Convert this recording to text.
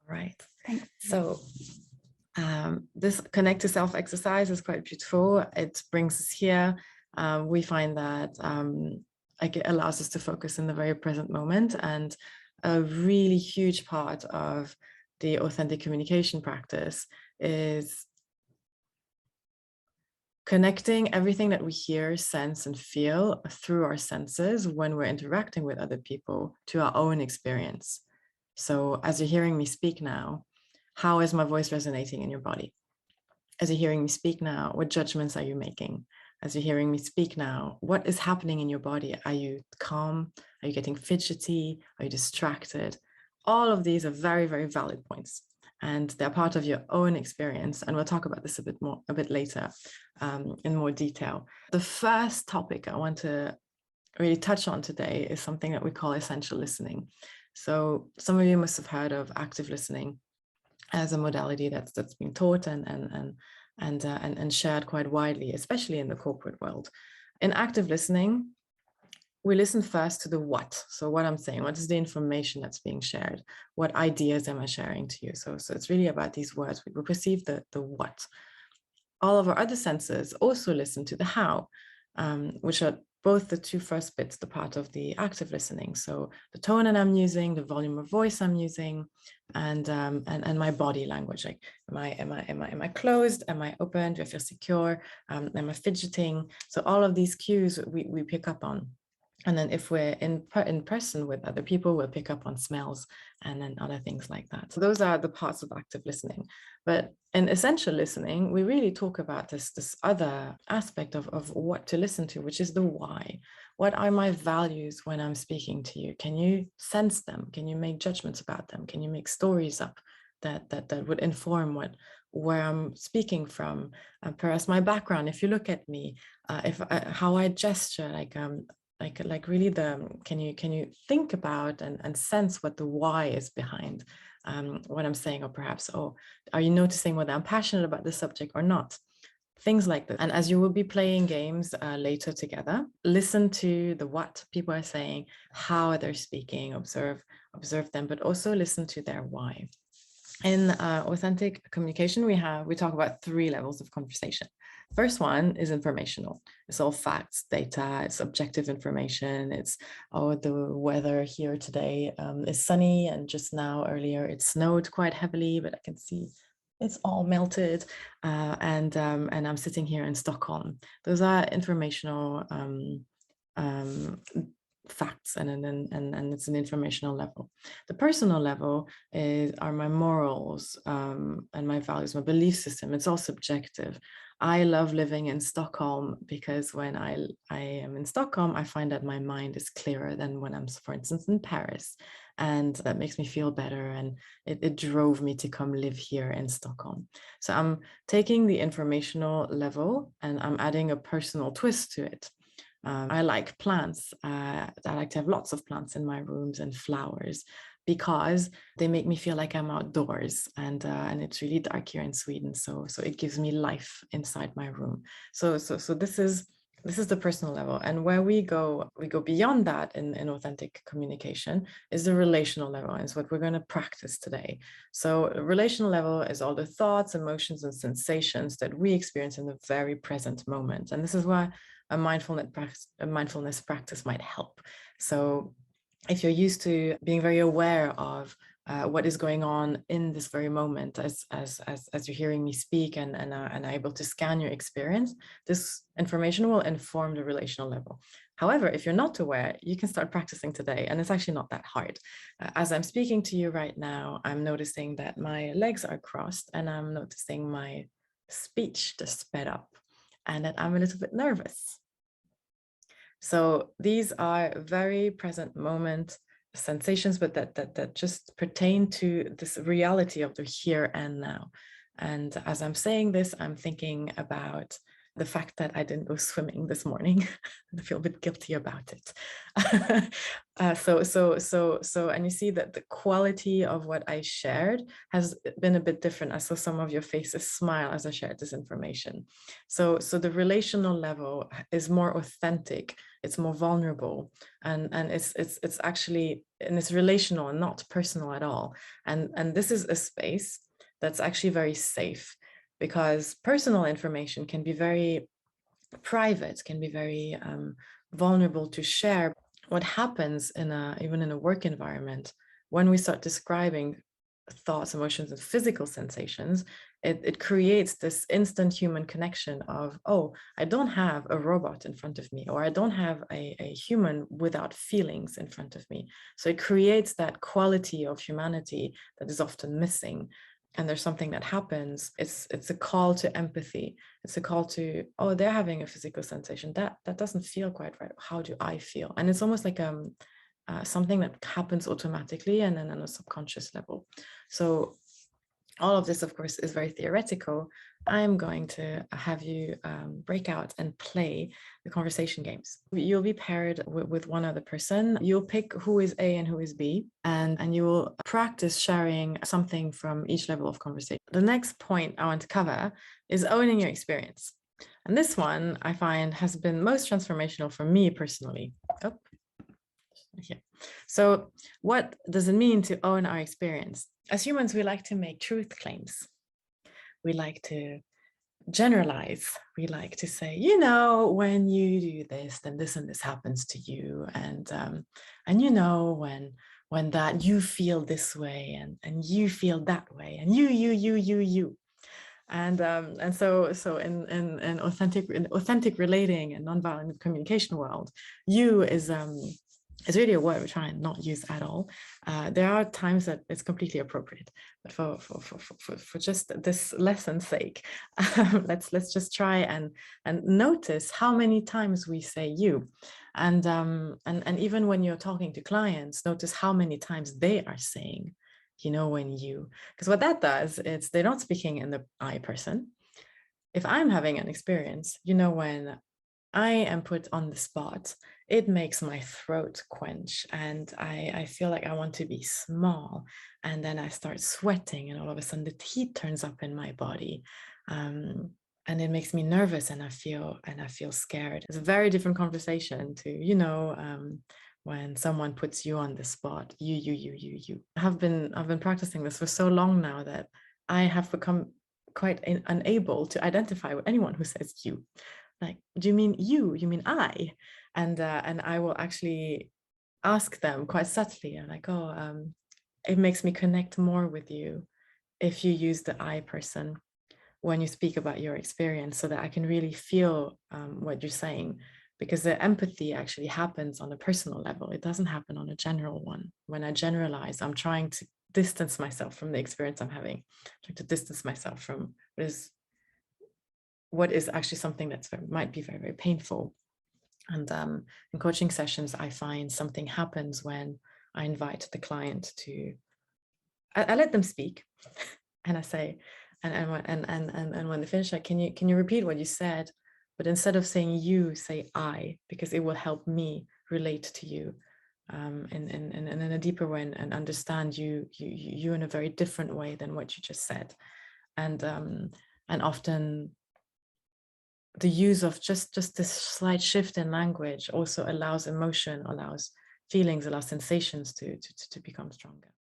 Right. Thanks. So this connect to self exercise is quite beautiful. It brings us here. We find that like it allows us to focus in the very present moment, and a really huge part of the authentic communication practice is connecting everything that we hear, sense, and feel through our senses when we're interacting with other people to our own experience. So as you're hearing me speak now, how is my voice resonating in your body? As you're hearing me speak now, what judgments are you making? As you're hearing me speak now, what is happening in your body? Are you calm? Are you getting fidgety? Are you distracted? All of these are very, very valid points, and they're part of your own experience. And we'll talk about this a bit later in more detail. The first topic I want to really touch on today is something that we call essential listening. So some of you must have heard of active listening as a modality that's been taught and shared quite widely, especially in the corporate world. In active listening, we listen first to the what. So what I'm saying, what is the information that's being shared? What ideas am I sharing to you? So it's really about these words. We perceive the what. All of our other senses also listen to the how, which are both the two first bits, the part of the active listening. So the tone that I'm using, the volume of voice I'm using, and my body language. Like, am I closed? Am I open? Do I feel secure? Am I fidgeting? So all of these cues we pick up on. And then if we're in person with other people, we'll pick up on smells and then other things like that. So those are the parts of active listening. But in essential listening, we really talk about this other aspect of what to listen to, which is the why. What are my values when I'm speaking to you? Can you sense them? Can you make judgments about them? Can you make stories up that would inform where I'm speaking from? Perhaps my background. If you look at me, how I gesture, like really can you think about and sense what the why is behind what I'm saying? Or perhaps, are you noticing whether I'm passionate about the subject or not? Things like that. And as you will be playing games later together, listen to the what people are saying, how they're speaking, observe them, but also listen to their why. In authentic communication, we talk about 3 levels of conversation. First one is informational. It's all facts, data, it's objective information. It's, the weather here today is sunny, and just now earlier it snowed quite heavily, but I can see it's all melted, and I'm sitting here in Stockholm. Those are informational facts, and it's an informational level. The personal level are my morals and my values, my belief system. It's all subjective. I love living in Stockholm because when I am in Stockholm, I find that my mind is clearer than when I'm, for instance, in Paris. And that makes me feel better. And it drove me to come live here in Stockholm. So I'm taking the informational level and I'm adding a personal twist to it. I like plants. I like to have lots of plants in my rooms and flowers because they make me feel like I'm outdoors, and it's really dark here in Sweden, so it gives me life inside my room. So this is the personal level, and where we go beyond that in authentic communication is the relational level, and it's what we're going to practice today. So relational level is all the thoughts, emotions, and sensations that we experience in the very present moment, and this is why a mindfulness practice might help. So if you're used to being very aware of what is going on in this very moment, as you're hearing me speak and are able to scan your experience, this information will inform the relational level. However, if you're not aware, you can start practicing today, and it's actually not that hard. As I'm speaking to you right now, I'm noticing that my legs are crossed, and I'm noticing my speech just sped up, and that I'm a little bit nervous. So these are very present moment sensations, but that just pertain to this reality of the here and now. And as I'm saying this, I'm thinking about the fact that I didn't go swimming this morning. I feel a bit guilty about it. And you see that the quality of what I shared has been a bit different. I saw some of your faces smile as I shared this information. So the relational level is more authentic, it's more vulnerable, and it's actually, and it's relational and not personal at all. And this is a space that's actually very safe, because personal information can be very private, can be very vulnerable to share. What happens even in a work environment, when we start describing thoughts, emotions, and physical sensations, it creates this instant human connection of, oh, I don't have a robot in front of me, or I don't have a human without feelings in front of me. So it creates that quality of humanity that is often missing. And there's something that happens. It's a call to empathy. It's a call to, oh, they're having a physical sensation. That doesn't feel quite right. How do I feel? And it's almost like something that happens automatically and then on a subconscious level. So all of this, of course, is very theoretical. I'm going to have you break out and play the conversation games. You'll be paired with one other person. You'll pick who is A and who is B, and you will practice sharing something from each level of conversation. The next point I want to cover is owning your experience. And this one I find has been most transformational for me personally. Oh, here. So what does it mean to own our experience? As humans, we like to make truth claims. We like to generalize. We like to say, you know, when you do this, then this and this happens to you. And you know, when that you feel this way and you feel that way, and you. And so in authentic relating and nonviolent communication world, you is really a word we try and not use at all. There are times that it's completely appropriate, but for just this lesson's sake, let's just try and notice how many times we say you, and even when you're talking to clients, notice how many times they are saying, you know, when you, because what that does is they're not speaking in the I person. If I'm having an experience, you know, when I am put on the spot, it makes my throat quench and I feel like I want to be small, and then I start sweating and all of a sudden the heat turns up in my body, and it makes me nervous and I feel scared. It's a very different conversation to, you know, when someone puts you on the spot, you. I've been practicing this for so long now that I have become quite unable to identify with anyone who says you. Like, do you mean you? You mean I? And I will actually ask them quite subtly. I'm like, oh, it makes me connect more with you if you use the I person when you speak about your experience, so that I can really feel what you're saying. Because the empathy actually happens on a personal level. It doesn't happen on a general one. When I generalize, I'm trying to distance myself from the experience I'm having, trying to distance myself from what is actually something that might be very, very painful. And in coaching sessions, I find something happens when I invite the client to, I let them speak, and I say, and when they finish, like, can you repeat what you said? But instead of saying you, say I, because it will help me relate to you in a deeper way and understand you in a very different way than what you just said. And often the use of just this slight shift in language also allows emotion, allows feelings, allows sensations to become stronger.